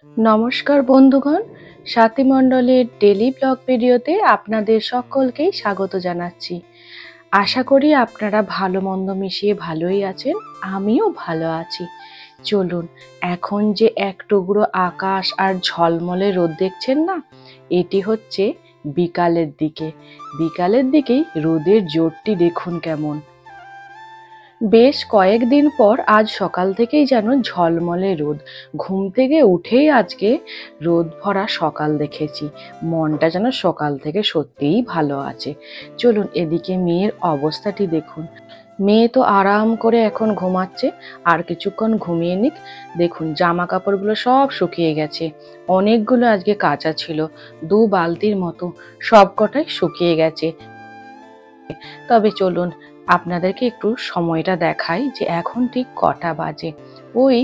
নমস্কার বন্ধুগণ, স্বাতী মণ্ডলের ডেলি ব্লগ ভিডিওতে আপনাদের সকলকেই স্বাগত জানাচ্ছি। আশা করি আপনারা ভালো মন্দ মিশিয়ে ভালোই আছেন, আমিও ভালো আছি। চলুন, এখন যে এক টুকরো আকাশ আর ঝলমলে রোদ দেখছেন না, এটি হচ্ছে বিকালের দিকেই রোদের জোরটি দেখুন কেমন। বেশ কয়েকদিন পর আজ সকাল থেকেই যেন ঝলমলে রোদ। ঘুম থেকে উঠেই আজকে রোদ ভরা সকাল দেখেছি। মনটা যেন সকাল থেকে সত্যিই ভালো আছে। চলুন এদিকে মেয়ের অবস্থাটি দেখুন। মেয়ে তো আরাম করে এখন ঘুমাচ্ছে, আর কিছুক্ষণ ঘুমিয়ে নিক। দেখুন জামা কাপড়গুলো সব শুকিয়ে গেছে। অনেকগুলো আজকে কাচা ছিল, 2 বালতির মতো, সবকটাই শুকিয়ে গেছে। তবে চলুন আপনাদেরকে একটু সময়টা দেখাই যে এখন ঠিক কটা বাজে। ওই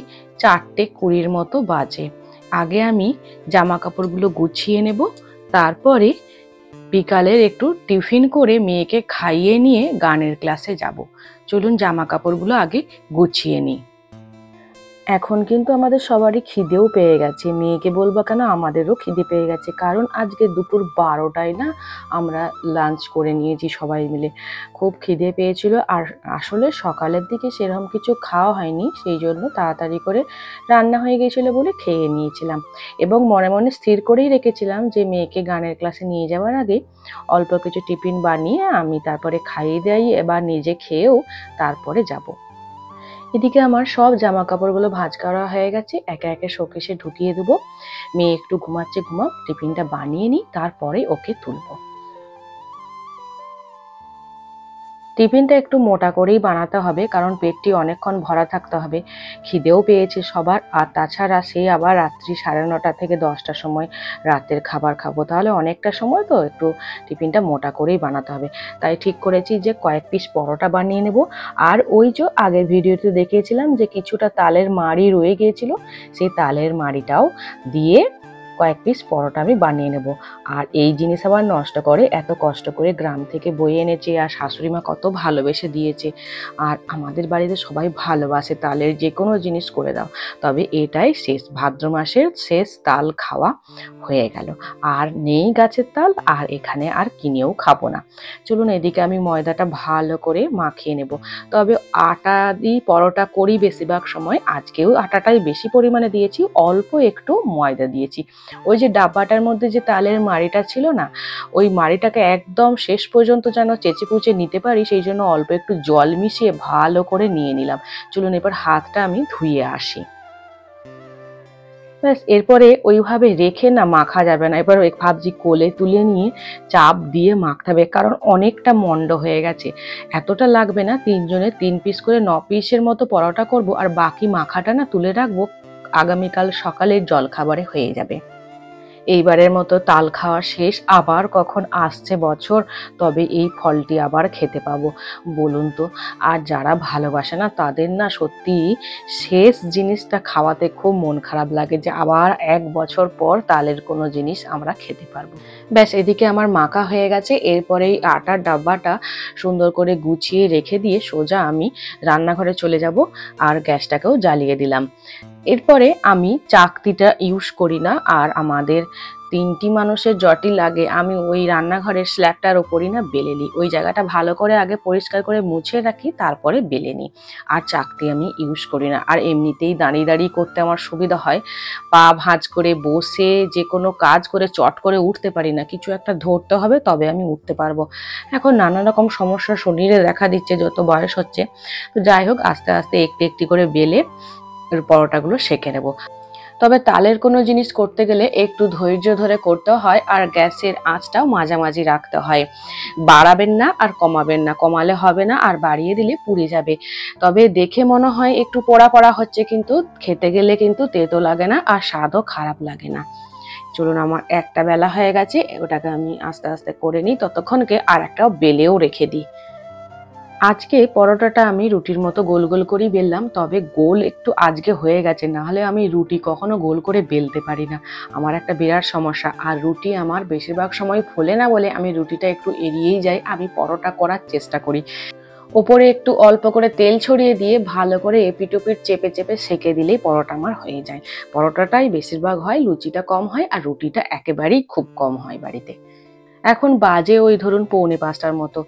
4:20 মতো বাজে। আগে আমি জামা কাপড়গুলো গুছিয়ে নেব, তারপরে বিকালের একটু টিফিন করে মেয়েকে খাইয়ে নিয়ে গানের ক্লাসে যাব। চলুন জামা কাপড়গুলো আগে গুছিয়ে নিই। এখন কিন্তু আমাদের সবারই খিদেও পেয়ে গেছে। মেয়েকে বলবো কেন, আমাদেরও খিদে পেয়ে গেছে, কারণ আজকে দুপুর 12টায় না আমরা লাঞ্চ করে নিয়েছি সবাই মিলে। খুব খিদে পেয়েছিল, আর আসলে সকালের দিকে সেরকম কিছু খাওয়া হয়নি, সেই জন্য তাড়াতাড়ি করে রান্না হয়ে গিয়েছিল বলে খেয়ে নিয়েছিলাম। এবং মনে মনে স্থির করেই রেখেছিলাম যে মেয়েকে গানের ক্লাসে নিয়ে যাওয়ার আগে অল্প কিছু টিফিন বানিয়ে আমি তারপরে খাইয়ে দেই, এবার নিজে খেয়েও তারপরে যাব। এদিকে আমার সব জামা কাপড়গুলো ভাঁজ করা হয়ে গেছে, একে একে শোকেসে ঢুকিয়ে দেবো। মেয়ে একটু ঘুমাচ্ছে, ঘুমাক, টিফিনটা বানিয়ে নিই, তারপরে ওকে তুলবো। টিফিনটা একটু মোটা করেই বানাতে হবে, কারণ পেটটি অনেকক্ষণ ভরা থাকতে হবে। খিদেও পেয়েছে সবার, আর তাছাড়া সেই আবার রাত্রি 9:30 থেকে 10টার সময় রাতের খাবার খাবো, তাহলে অনেকটা সময় তো একটু টিফিনটা মোটা করেই বানাতে হবে। তাই ঠিক করেছি যে কয়েক পিস পরোটা বানিয়ে নেব। আর ওই যে আগের ভিডিওতে দেখিয়েছিলাম যে কিছুটা তালের মাড়ি রয়ে গিয়েছিল, সেই তালের মাড়িটাও দিয়ে কয়েক পিস পরোটা আমি বানিয়ে নেব। আর এই জিনিস আবার নষ্ট করে, এত কষ্ট করে গ্রাম থেকে বয়ে এনেছে, আর শাশুড়ি মা কত ভালোবেসে দিয়েছে। আর আমাদের বাড়িতে সবাই ভালোবাসে তালের যে কোনো জিনিস করে দাও। তবে এটাই শেষ, ভাদ্র মাসের শেষ তাল খাওয়া হয়ে গেল। আর নেই গাছের তাল, আর এখানে আর কিনেও খাবো না। চলুন এদিকে আমি ময়দাটা ভালো করে মাখিয়ে নেব। তবে আটা দিয়ে পরোটা করি বেশিরভাগ সময়, আজকেও আটাটাই বেশি পরিমাণে দিয়েছি, অল্প একটু ময়দা দিয়েছি। ওই যে ডাব্বাটার মধ্যে যে তালের মাড়িটা ছিল না, ওই মাড়িটাকে একদম শেষ পর্যন্ত যেন চেঁচে পুচে নিতে পারি, সেই জন্য অল্প একটু জল মিশিয়ে ভালো করে নিয়ে নিলাম। চলুন এবার হাতটা আমি ধুয়ে আসি। ব্যাস, এরপরে ওইভাবে রেখে না মাখা যাবে না। এবার ভাবছি কোলে তুলে নিয়ে চাপ দিয়ে মাখতে হবে, কারণ অনেকটা মন্ড হয়ে গেছে। এতটা লাগবে না, 3 জনের 3 পিস করে 9 পিসের মতো পরোটা করব, আর বাকি মাখাটা না তুলে রাখবো, আগামীকাল সকালের জলখাবারে হয়ে যাবে। এইবারের মতো তাল খাওয়া শেষ, আবার কখন আসছে বছর তবে এই ফলটি আবার খেতে পাবো বলুন তো। আর যারা ভালোবাসে না তাদের না সত্যি শেষ জিনিসটা খাওয়াতে খুব মন খারাপ লাগে, যে আবার 1 বছর পর তালের কোনো জিনিস আমরা খেতে পারবো। ব্যাস, এদিকে আমার মাখা হয়ে গেছে। এরপরে এই আটার ডাব্বাটা সুন্দর করে গুছিয়ে রেখে দিয়ে সোজা আমি রান্নাঘরে চলে যাব, আর গ্যাসটাকেও জ্বালিয়ে দিলাম। এরপরে আমি চাকতিটা ইউজ করি না, আর আমাদের 3টি মানুষের জটি লাগে, আমি ওই রান্নাঘরের স্ল্যাবটার ওপরই না বেলে নিই। ওই জায়গাটা ভালো করে আগে পরিষ্কার করে মুছে রাখি, তারপরে বেলে নিই। আর চাকতি আমি ইউজ করি না। আর এমনিতেই দাঁড়িয়ে দাঁড়িয়ে করতে আমার সুবিধা হয়, পা ভাঁজ করে বসে যে কোনো কাজ করে চট করে উঠতে পারি না, কিছু একটা ধরতে হবে তবে আমি উঠতে পারবো। এখন নানা রকম সমস্যা শরীরে দেখা দিচ্ছে যত বয়স হচ্ছে। তো যাই হোক, আস্তে আস্তে একটু একটু করে বেলে পরোটাগুলো সেঁকে নেব। তবে তালের কোনো জিনিস করতে গেলে একটু ধৈর্য ধরে করতে হয়, আর গ্যাসের আঁচটাও মাঝামাঝি রাখতে হয়। বাড়াবেন না আর কমাবেন না, কমালে হবে না, আর বাড়িয়ে দিলে পুড়ে যাবে। তবে দেখে মনে হয় একটু পোড়া পোড়া হচ্ছে, কিন্তু খেতে গেলে কিন্তু তেতো লাগে না, আর স্বাদও খারাপ লাগে না। চলুন, আমার একটা বেলা হয়ে গেছে, ওটাকে আমি আস্তে আস্তে করে নিই, ততক্ষণকে আর একটা বেলেও রেখে দিই। আজকে পরোটাটা আমি রুটির মতো গোল গোল করেই বেললাম, তবে গোল একটু আজকে হয়ে গেছে, না হলে আমি রুটি কখনো গোল করে বেলতে পারি না। আমার একটা বিরাট সমস্যা, আর রুটি আমার বেশিরভাগ সময় ফোলে না বলে আমি রুটিটা একটু এড়িয়েই যাই, আমি পরোটা করার চেষ্টা করি। ওপরে একটু অল্প করে তেল ছড়িয়ে দিয়ে ভালো করে এপিট ওপিট চেপে চেপে সেঁকে দিলেই পরোটা আমার হয়ে যায়। পরোটাটাই বেশিরভাগ হয়, লুচিটা কম হয় আর রুটিটা একেবারেই খুব কম হয় বাড়িতে। এখন বাজে ওই ধরুন 4:45টার মতো।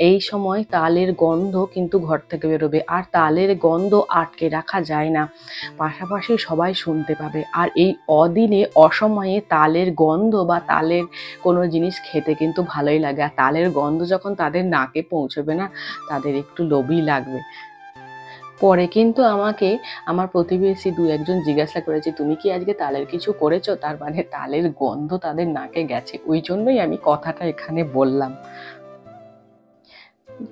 এই সময় তালের গন্ধ কিন্তু ঘর থেকে বেরোবে, আর তালের গন্ধ আটকে রাখা যায় না, পাশাপাশি সবাই শুনতে পাবে। আর এই অদিনে অসময়ে তালের গন্ধ বা তালের কোনো জিনিস খেতে কিন্তু ভালোই লাগে, আর তালের গন্ধ যখন তাদের নাকে পৌঁছবে না, তাদের একটু লোভই লাগবে। পরে কিন্তু আমাকে আমার প্রতিবেশী দু একজন জিজ্ঞাসা করেছে, তুমি কি আজকে তালের কিছু করেছো? তার মানে তালের গন্ধ তাদের নাকে গেছে, ওই জন্যই আমি কথাটা এখানে বললাম।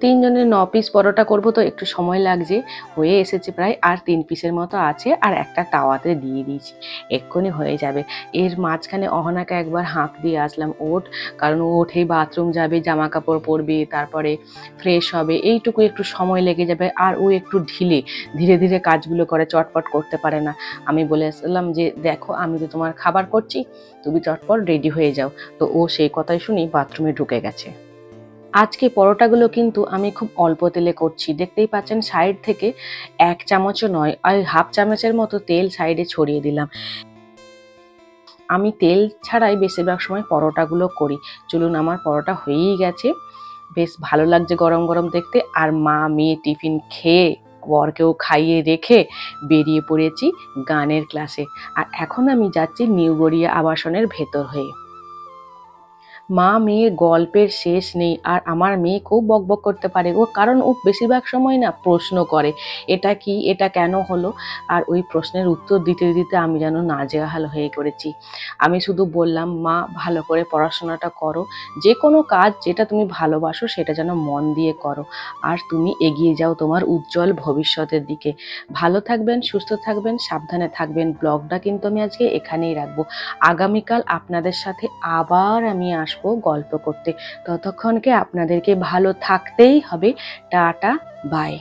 3 জনের 9 পিস পরোটা করব তো একটু সময় লাগছে, হয়ে এসেছে প্রায়, আর 3 পিসের মতো আছে, আর একটা তাওয়াতে দিয়ে দিয়েছি, এক্ষুনি হয়ে যাবে। এর মাঝখানে অহনাকে একবার হাঁক দিয়ে আসলাম, ওঠ, কারণ ও উঠেই বাথরুম যাবে, জামা কাপড় পরবে, তারপরে ফ্রেশ হবে, এইটুকু একটু সময় লেগে যাবে। আর ও একটু ঢিলে, ধীরে ধীরে কাজগুলো করে, চটপট করতে পারে না। আমি বলে আসলাম যে দেখো, আমি তো তোমার খাবার করছি, তুমি চটপট রেডি হয়ে যাও। তো ও সেই কথাই শুনি বাথরুমে ঢুকে গেছে। আজকে পরোটাগুলো কিন্তু আমি খুব অল্প তেলে করছি, দেখতেই পাচ্ছেন সাইড থেকে 1 চামচও নয়, ওই হাফ চামচের মতো তেল সাইডে ছড়িয়ে দিলাম। আমি তেল ছাড়াই বেশিরভাগ সময় পরোটাগুলো করি। চলুন, আমার পরোটা হয়েই গেছে, বেশ ভালো লাগছে গরম গরম দেখতে। আর মা মেয়ে টিফিন খেয়ে, বরকেও খাইয়ে রেখে বেরিয়ে পড়েছি গানের ক্লাসে। আর এখন আমি যাচ্ছি নিউ গড়িয়া আবাসনের ভেতর হয়ে। মা মেয়ের গল্পের শেষ নেই, আর আমার মেয়ে খুব বকবক করতে পারে, ও কারণ ও বেশিরভাগ সময় না প্রশ্ন করে, এটা কি, এটা কেন হলো, আর ওই প্রশ্নের উত্তর দিতে দিতে আমি যেন নাজেহাল হয়ে পড়েছি। আমি শুধু বললাম, মা ভালো করে পড়াশোনাটা করো, যে কোনো কাজ যেটা তুমি ভালোবাসো সেটা যেন মন দিয়ে করো, আর তুমি এগিয়ে যাও তোমার উজ্জ্বল ভবিষ্যতের দিকে। ভালো থাকবেন, সুস্থ থাকবেন, সাবধানে থাকবেন। ব্লগটা কিন্তু আমি আজকে এখানেই রাখবো, আগামীকাল আপনাদের সাথে আবার আমি আসবো গল্প করতে। ততক্ষণকে আপনাদেরকে ভালো থাকতেই হবে। Tata, by.